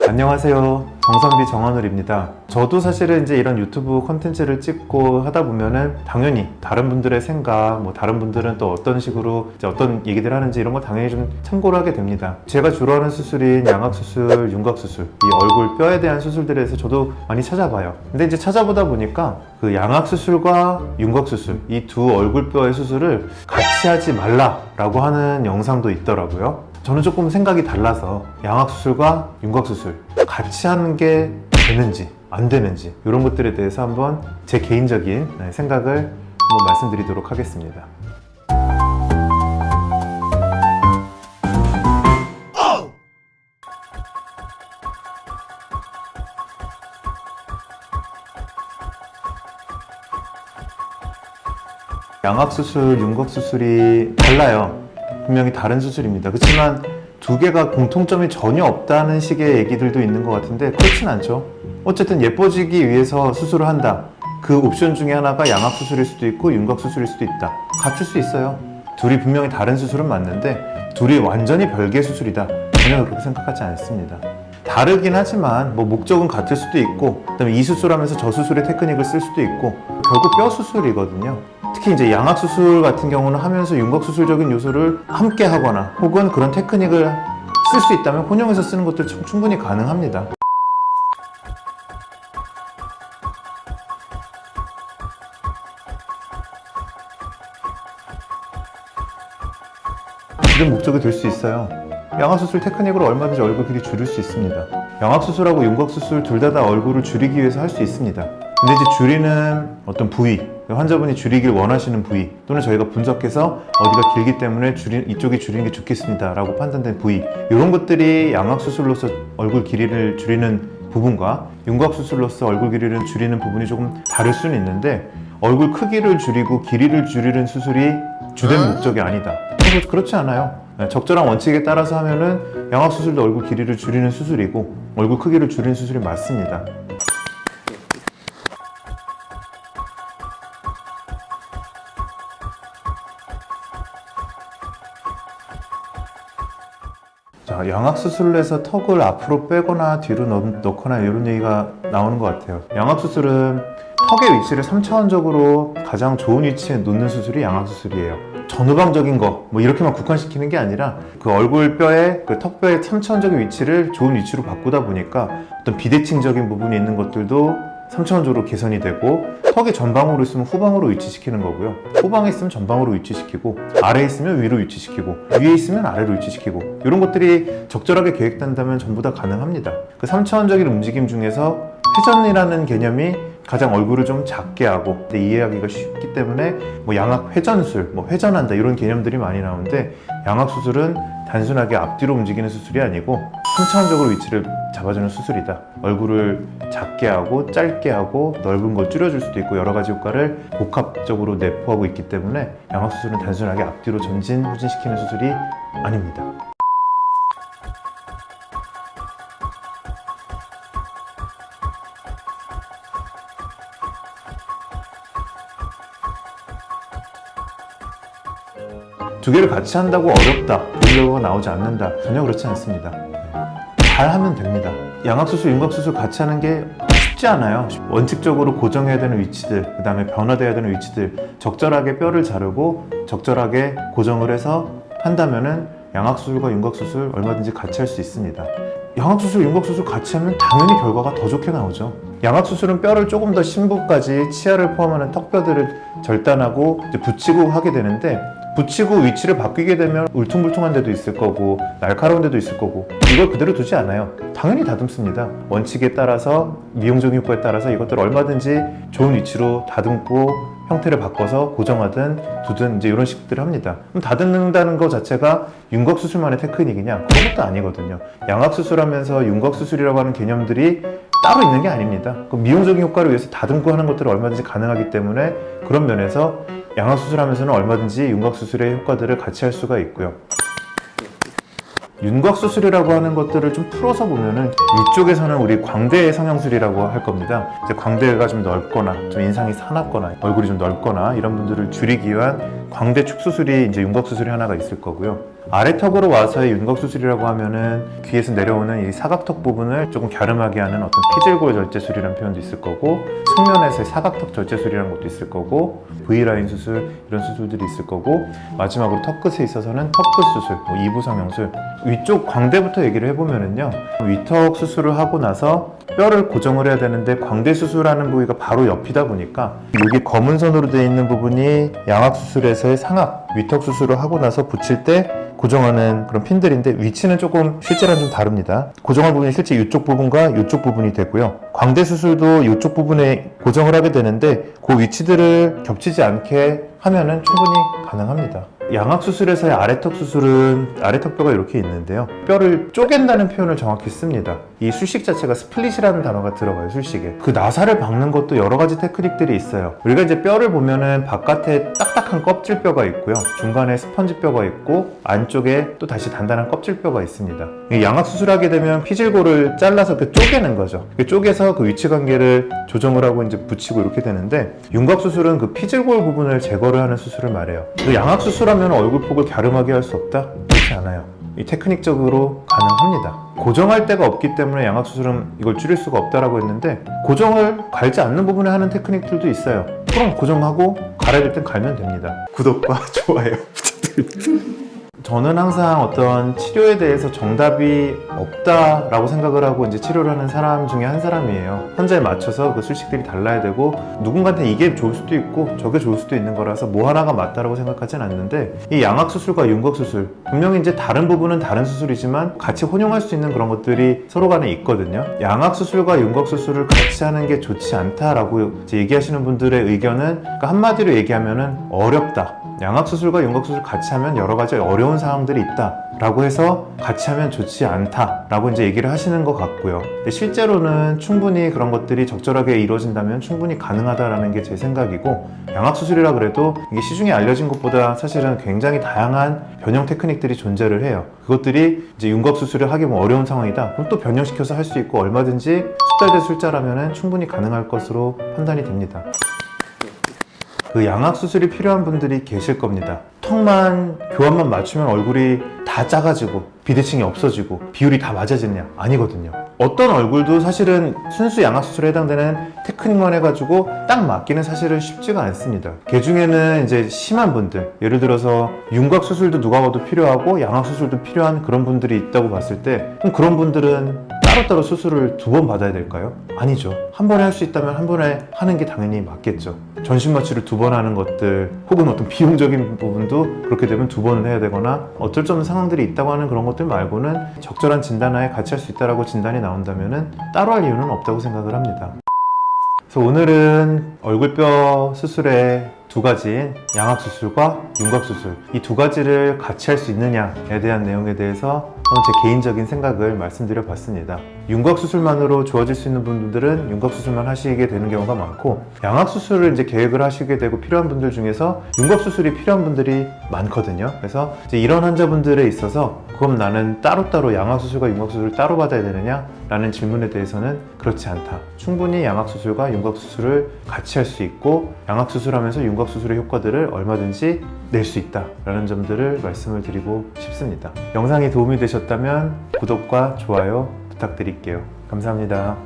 안녕하세요. 정선비 정한울입니다. 저도 사실은 이제 이런 유튜브 콘텐츠를 찍고 하다 보면은 당연히 다른 분들의 생각, 다른 분들은 또 어떤 식으로 이제 어떤 얘기들 하는지 이런 거 당연히 좀 참고를 하게 됩니다. 제가 주로 하는 수술인 양악수술, 윤곽수술, 이 얼굴 뼈에 대한 수술들에 대해서 저도 많이 찾아봐요. 근데 이제 찾아보다 보니까 그 양악수술과 윤곽수술, 이 두 얼굴뼈의 수술을 같이 하지 말라라고 하는 영상도 있더라고요. 저는 조금 생각이 달라서 양악수술과 윤곽수술 같이 하는 게 되는지 안 되는지 이런 것들에 대해서 한번 제 개인적인 생각을 한번 말씀드리도록 하겠습니다. 양악수술, 윤곽수술이 달라요. 분명히 다른 수술입니다. 그렇지만 두 개가 공통점이 전혀 없다는 식의 얘기들도 있는 것 같은데 그렇진 않죠. 어쨌든 예뻐지기 위해서 수술을 한다. 그 옵션 중에 하나가 양악수술일 수도 있고 윤곽수술일 수도 있다. 같을 수 있어요. 둘이 분명히 다른 수술은 맞는데 둘이 완전히 별개의 수술이다. 전혀 그렇게 생각하지 않습니다. 다르긴 하지만 목적은 같을 수도 있고 그다음에 이 수술하면서 저 수술의 테크닉을 쓸 수도 있고 결국 뼈 수술이거든요. 특히 이제 양악수술 같은 경우는 하면서 윤곽수술적인 요소를 함께 하거나 혹은 그런 테크닉을 쓸 수 있다면 혼용해서 쓰는 것도 충분히 가능합니다. 이런 목적이 될 수 있어요. 양악수술 테크닉으로 얼마든지 얼굴 길이 줄일 수 있습니다. 양악수술하고 윤곽수술 둘 다 얼굴을 줄이기 위해서 할 수 있습니다. 근데 이제 줄이는 어떤 부위, 환자분이 줄이길 원하시는 부위 또는 저희가 분석해서 어디가 길기 때문에 이쪽이 줄이는 게 좋겠습니다 라고 판단된 부위, 이런 것들이 양악수술로서 얼굴 길이를 줄이는 부분과 윤곽수술로서 얼굴 길이를 줄이는 부분이 조금 다를 수는 있는데 얼굴 크기를 줄이고 길이를 줄이는 수술이 주된 목적이 아니다. 그렇지 않아요. 적절한 원칙에 따라서 하면은 양악수술도 얼굴 길이를 줄이는 수술이고 얼굴 크기를 줄이는 수술이 맞습니다. 자, 양악수술을 해서 턱을 앞으로 빼거나 뒤로 넣거나 이런 얘기가 나오는 것 같아요. 양악수술은 턱의 위치를 3차원적으로 가장 좋은 위치에 놓는 수술이 양악수술이에요. 전후방적인 거 이렇게만 국한시키는 게 아니라 그 얼굴뼈의 그 턱뼈의 3차원적인 위치를 좋은 위치로 바꾸다 보니까 어떤 비대칭적인 부분이 있는 것들도 3차원적으로 개선이 되고 턱이 전방으로 있으면 후방으로 위치시키는 거고요. 후방에 있으면 전방으로 위치시키고 아래에 있으면 위로 위치시키고 위에 있으면 아래로 위치시키고 이런 것들이 적절하게 계획된다면 전부 다 가능합니다. 그 3차원적인 움직임 중에서 회전이라는 개념이 가장 얼굴을 좀 작게 하고 이해하기가 쉽기 때문에 양악 회전술, 회전한다 이런 개념들이 많이 나오는데 양악수술은 단순하게 앞뒤로 움직이는 수술이 아니고 3차원적으로 위치를 잡아주는 수술이다. 얼굴을 작게 하고 짧게 하고 넓은 걸 줄여줄 수도 있고 여러 가지 효과를 복합적으로 내포하고 있기 때문에 양악수술은 단순하게 앞뒤로 전진, 후진시키는 수술이 아닙니다. 두 개를 같이 한다고 어렵다, 좋은 결과가 나오지 않는다, 전혀 그렇지 않습니다. 잘 하면 됩니다. 양악수술, 윤곽수술 같이 하는 게 쉽지 않아요. 원칙적으로 고정해야 되는 위치들, 그 다음에 변화돼야 되는 위치들 적절하게 뼈를 자르고 적절하게 고정을 해서 한다면은 양악수술과 윤곽수술 얼마든지 같이 할 수 있습니다. 양악수술, 윤곽수술 같이 하면 당연히 결과가 더 좋게 나오죠. 양악수술은 뼈를 조금 더 심부까지 치아를 포함하는 턱뼈들을 절단하고 이제 붙이고 하게 되는데 붙이고 위치를 바뀌게 되면 울퉁불퉁한 데도 있을 거고 날카로운 데도 있을 거고 이걸 그대로 두지 않아요. 당연히 다듬습니다. 원칙에 따라서 미용적인 효과에 따라서 이것들을 얼마든지 좋은 위치로 다듬고 형태를 바꿔서 고정하든 두든 이제 이런 식들을 합니다. 그럼 다듬는다는 것 자체가 윤곽수술만의 테크닉이냐? 그런 것도 아니거든요. 양악수술하면서 윤곽수술이라고 하는 개념들이 따로 있는 게 아닙니다. 미용적인 효과를 위해서 다듬고 하는 것들은 얼마든지 가능하기 때문에 그런 면에서 양악수술하면서는 얼마든지 윤곽수술의 효과들을 같이 할 수가 있고요. 윤곽수술이라고 하는 것들을 좀 풀어서 보면은 이쪽에서는 우리 광대 성형술이라고 할 겁니다. 이제 광대가 좀 넓거나 좀 인상이 사납거나 얼굴이 좀 넓거나 이런 분들을 줄이기 위한 광대 축소술이 이제 윤곽수술이 하나가 있을 거고요. 아래턱으로 와서의 윤곽수술이라고 하면은 귀에서 내려오는 이 사각턱 부분을 조금 갸름하게 하는 어떤 피질골 절제술이라는 표현도 있을 거고, 측면에서의 사각턱 절제술이라는 것도 있을 거고, V라인 수술 이런 수술들이 있을 거고, 마지막으로 턱끝에 있어서는 턱끝 수술, 이부 성형술. 위쪽 광대부터 얘기를 해보면은요, 위턱 수술을 하고 나서 뼈를 고정을 해야 되는데 광대 수술하는 부위가 바로 옆이다 보니까 여기 검은 선으로 되어 있는 부분이 양악 수술에서의 상악, 위턱 수술을 하고 나서 붙일 때 고정하는 그런 핀들인데, 위치는 조금 실제랑 좀 다릅니다. 고정할 부분이 실제 이쪽 부분과 이쪽 부분이 되고요. 광대 수술도 이쪽 부분에 고정을 하게 되는데 그 위치들을 겹치지 않게 하면은 충분히 가능합니다. 양악 수술에서의 아래턱 수술은 아래턱 뼈가 이렇게 있는데요, 뼈를 쪼갠다는 표현을 정확히 씁니다. 이 술식 자체가 스플릿이라는 단어가 들어가요. 술식에 그 나사를 박는 것도 여러 가지 테크닉들이 있어요. 우리가 이제 뼈를 보면은 바깥에 딱딱한 껍질뼈가 있고요, 중간에 스펀지뼈가 있고, 안쪽에 또 다시 단단한 껍질뼈가 있습니다. 이 양악 수술하게 되면 피질골을 잘라서 쪼개는 거죠. 쪼개서 그 위치 관계를 조정을 하고 이제 붙이고 이렇게 되는데, 윤곽 수술은 그 피질골 부분을 제거를 하는 수술을 말해요. 그 양악 수술하면 얼굴폭을 갸름하게 할 수 없다? 그렇지 않아요. 이 테크닉적으로 가능합니다. 고정할 데가 없기 때문에 양악 수술은 이걸 줄일 수가 없다라고 했는데, 고정을 갈지 않는 부분에 하는 테크닉들도 있어요. 그럼 고정하고 갈아야 될 땐 갈면 됩니다. 구독과 좋아요 부탁드립니다. 저는 항상 어떤 치료에 대해서 정답이 없다라고 생각을 하고 이제 치료를 하는 사람 중에 한 사람이에요. 환자에 맞춰서 그 술식들이 달라야 되고, 누군가한테 이게 좋을 수도 있고 저게 좋을 수도 있는 거라서 뭐 하나가 맞다라고 생각하진 않는데, 이 양악 수술과 윤곽 수술, 분명히 이제 다른 부분은 다른 수술이지만 같이 혼용할 수 있는 그런 것들이 서로 간에 있거든요. 양악 수술과 윤곽 수술을 같이 하는 게 좋지 않다라고 이제 얘기하시는 분들의 의견은, 그러니까 한마디로 얘기하면은 어렵다. 양악 수술과 윤곽 수술 같이 하면 여러 가지 어려운 사항들이 있다 라고 해서 같이 하면 좋지 않다 라고 이제 얘기를 하시는 것 같고요. 근데 실제로는 충분히 그런 것들이 적절하게 이루어진다면 충분히 가능하다라는 게 제 생각이고, 양악 수술이라 그래도 이게 시중에 알려진 것보다 사실은 굉장히 다양한 변형 테크닉들이 존재를 해요. 그것들이 이제 윤곽 수술을 하기 뭐 어려운 상황이다, 그럼 또 변형시켜서 할 수 있고, 얼마든지 숙달된 술자라면 충분히 가능할 것으로 판단이 됩니다. 그 양악 수술이 필요한 분들이 계실 겁니다. 턱만 교환만 맞추면 얼굴이 다 작아지고 비대칭이 없어지고 비율이 다 맞아지냐? 아니거든요. 어떤 얼굴도 사실은 순수 양악 수술에 해당되는 테크닉만 해가지고 딱 맞기는 사실은 쉽지가 않습니다. 그 중에는 이제 심한 분들, 예를 들어서 윤곽 수술도 누가 봐도 필요하고 양악 수술도 필요한 그런 분들이 있다고 봤을 때, 그럼 그런 분들은 따로따로 수술을 2번 받아야 될까요? 아니죠. 한 번에 할 수 있다면 한 번에 하는 게 당연히 맞겠죠. 전신 마취를 2번 하는 것들, 혹은 어떤 비용적인 부분도 그렇게 되면 2번을 해야 되거나 어쩔 수 없는 상황들이 있다고 하는 그런 것들 말고는 적절한 진단하에 같이 할 수 있다라고 진단이 나온다면 따로 할 이유는 없다고 생각을 합니다. 그래서 오늘은 얼굴뼈 수술의 두 가지인 양악 수술과 윤곽 수술, 이 두 가지를 같이 할 수 있느냐에 대한 내용에 대해서 제 개인적인 생각을 말씀드려 봤습니다. 윤곽 수술만으로 좋아질 수 있는 분들은 윤곽 수술만 하시게 되는 경우가 많고, 양악 수술을 이제 계획을 하시게 되고 필요한 분들 중에서 윤곽 수술이 필요한 분들이 많거든요. 그래서 이제 이런 환자분들에 있어서 그럼 나는 따로따로 양악 수술과 윤곽 수술을 따로 받아야 되느냐? 라는 질문에 대해서는 그렇지 않다. 충분히 양악 수술과 윤곽 수술을 같이 할 수 있고, 양악 수술하면서 윤곽 수술의 효과들을 얼마든지 낼 수 있다 라는 점들을 말씀을 드리고 싶습니다. 영상이 도움이 되셨다면 구독과 좋아요 부탁드릴게요. 감사합니다.